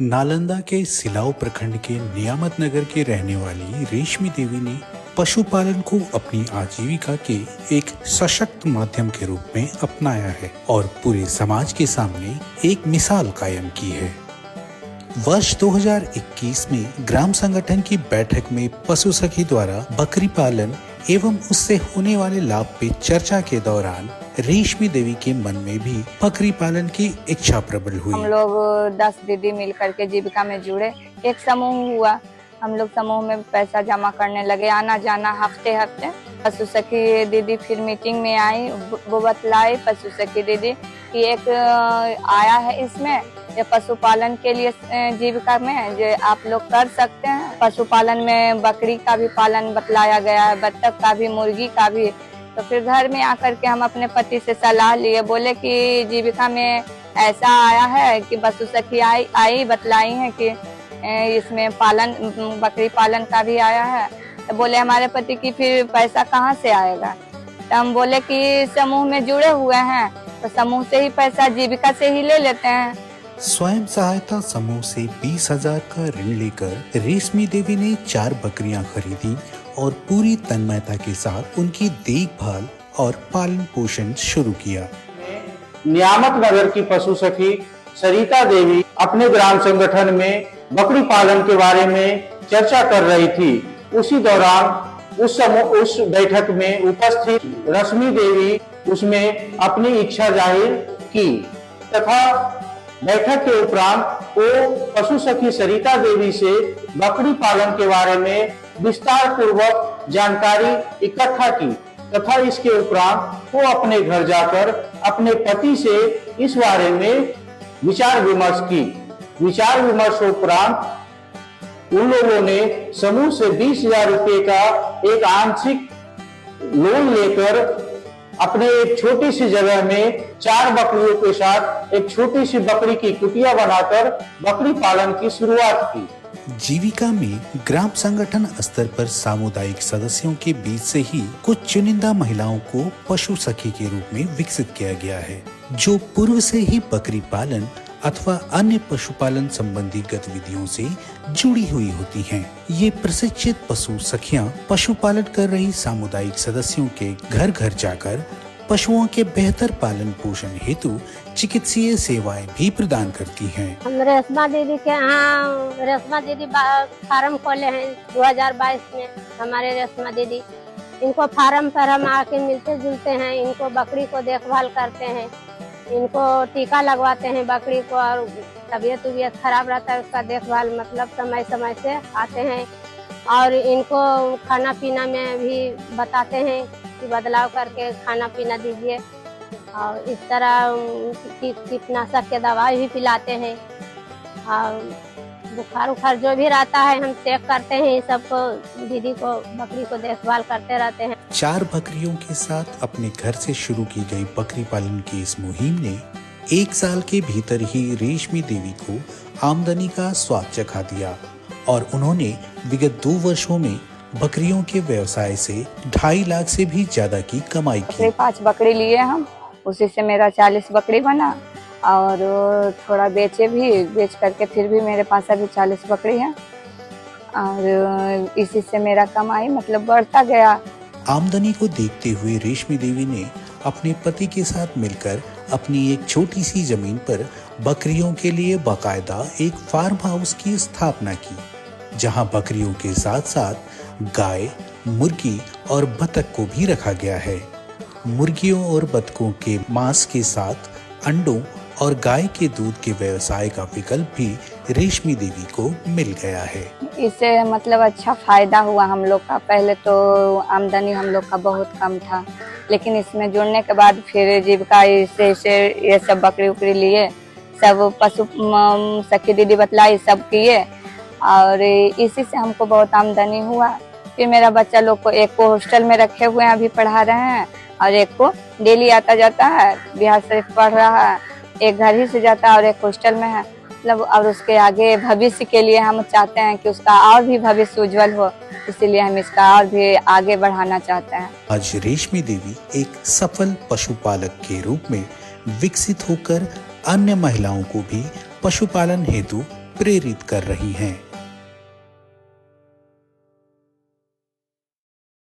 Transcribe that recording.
नालंदा के सिलाव प्रखंड के नियामत नगर के रहने वाली रेशमी देवी ने पशुपालन को अपनी आजीविका के एक सशक्त माध्यम के रूप में अपनाया है और पूरे समाज के सामने एक मिसाल कायम की है। वर्ष 2021 में ग्राम संगठन की बैठक में पशु सखी द्वारा बकरी पालन एवं उससे होने वाले लाभ पे चर्चा के दौरान रेशमी देवी के मन में भी बकरी पालन की इच्छा प्रबल हुई। हम लोग 10 दीदी मिलकर के जीविका में जुड़े, एक समूह हुआ। हम लोग समूह में पैसा जमा करने लगे, आना जाना हफ्ते हफ्ते। पशु सखी दीदी फिर मीटिंग में आई, वो बतलाई पशु सखी दीदी कि एक आया है इसमें ये पशुपालन के लिए जीविका में जो आप लोग कर सकते हैं। पशुपालन में बकरी का भी पालन बतलाया गया है, बत्तख का भी, मुर्गी का भी। तो फिर घर में आकर के हम अपने पति से सलाह लिए, बोले कि जीविका में ऐसा आया है कि पशु सखी आई बतलाई है कि इसमें पालन बकरी पालन का भी आया है। तो बोले हमारे पति की फिर पैसा कहाँ से आएगा। तो हम बोले कि समूह में जुड़े हुए हैं तो समूह से ही पैसा जीविका से ही ले लेते हैं। स्वयं सहायता समूह से 20,000 का ऋण लेकर रेशमी देवी ने 4 बकरियां खरीदी और पूरी तन्मयता के साथ उनकी देखभाल और पालन पोषण शुरू किया। नियामत नगर की पशु सखी सरिता देवी अपने ग्राम संगठन में बकरी पालन के बारे में चर्चा कर रही थी। उसी दौरान उस बैठक में उपस्थित रश्मि देवी उसमें अपनी इच्छा जाहिर की तथा बैठक के उपरांत वो पशु सखी सरिता देवी से बकरी पालन के बारे में विस्तार पूर्वक जानकारी इकट्ठा की तथा इसके उपरांत वो अपने घर जाकर अपने पति से इस बारे में विचार विमर्श की। विचार विमर्श उपरांत उन लोगों ने समूह से 20,000 रुपए का एक आंशिक लोन लेकर अपने एक छोटी सी जगह में 4 बकरियों के साथ एक छोटी सी बकरी की कुटिया बनाकर बकरी पालन की शुरुआत की। जीविका में ग्राम संगठन स्तर पर सामुदायिक सदस्यों के बीच से ही कुछ चुनिंदा महिलाओं को पशु सखी के रूप में विकसित किया गया है, जो पूर्व से ही बकरी पालन अथवा अन्य पशुपालन संबंधी गतिविधियों से जुड़ी हुई होती हैं। ये प्रशिक्षित पशु सखियां पशुपालन कर रही सामुदायिक सदस्यों के घर घर जाकर पशुओं के बेहतर पालन पोषण हेतु चिकित्सीय सेवाएं भी प्रदान करती हैं। हम रेशमा दीदी के यहाँ रेशमा दीदी फार्म खोले हैं 2022 में। हमारे रेशमा दीदी इनको फार्म पर हम आके मिलते जुलते हैं, इनको बकरी को देखभाल करते हैं, इनको टीका लगवाते हैं बकरी को, और तबीयत खराब रहता है उसका देखभाल मतलब समय समय से आते हैं, और इनको खाना पीना में भी बताते हैं कि बदलाव करके खाना पीना दीजिए, और इस तरह कीटनाशक के दवाई भी पिलाते हैं, और बुखार जो भी रहता है हम चेक करते हैं। सबको दीदी को बकरी को देखभाल करते रहते हैं। 4 बकरियों के साथ अपने घर से शुरू की गई बकरी पालन की इस मुहिम ने 1 साल के भीतर ही रेशमी देवी को आमदनी का स्वाद चखा दिया और उन्होंने विगत 2 वर्षों में बकरियों के व्यवसाय से 2.5 लाख से भी ज्यादा की कमाई की। 5 बकरी लिए हम, उसी से मेरा 40 बकरी बना और थोड़ा बेच करके फिर भी मेरे पास अभी 40 बकरी है और इसी से मेरा कमाई मतलब बढ़ता गया। आमदनी को देखते हुए रेशमी देवी ने अपने पति के साथ मिलकर अपनी एक छोटी सी जमीन पर बकरियों के लिए बाकायदा एक फार्म हाउस की स्थापना की, जहां बकरियों के साथ साथ गाय, मुर्गी और बतख को भी रखा गया है। मुर्गियों और बतखों के मांस के साथ अंडों और गाय के दूध के व्यवसाय का विकल्प भी रेशमी देवी को मिल गया है। इससे मतलब अच्छा फायदा हुआ हम लोग का। पहले तो आमदनी हम लोग का बहुत कम था, लेकिन इसमें जुड़ने के बाद फिर जीविका से ये सब बकरी उकरी लिए, सब पशु सखी दीदी बतलाई सब किए और इसी से हमको बहुत आमदनी हुआ। फिर मेरा बच्चा लोग को एक को हॉस्टल में रखे हुए हैं, अभी पढ़ा रहे हैं, और एक को डेली आता जाता है, बिहार शरीफ पढ़ रहा है, एक घर ही से जाता है और एक हॉस्टल में है मतलब। और उसके आगे भविष्य के लिए हम चाहते हैं कि उसका और भी भविष्य उज्जवल हो, इसीलिए हम इसका और भी आगे बढ़ाना चाहते हैं। आज रेशमी देवी एक सफल पशुपालक के रूप में विकसित होकर अन्य महिलाओं को भी पशुपालन हेतु प्रेरित कर रही हैं।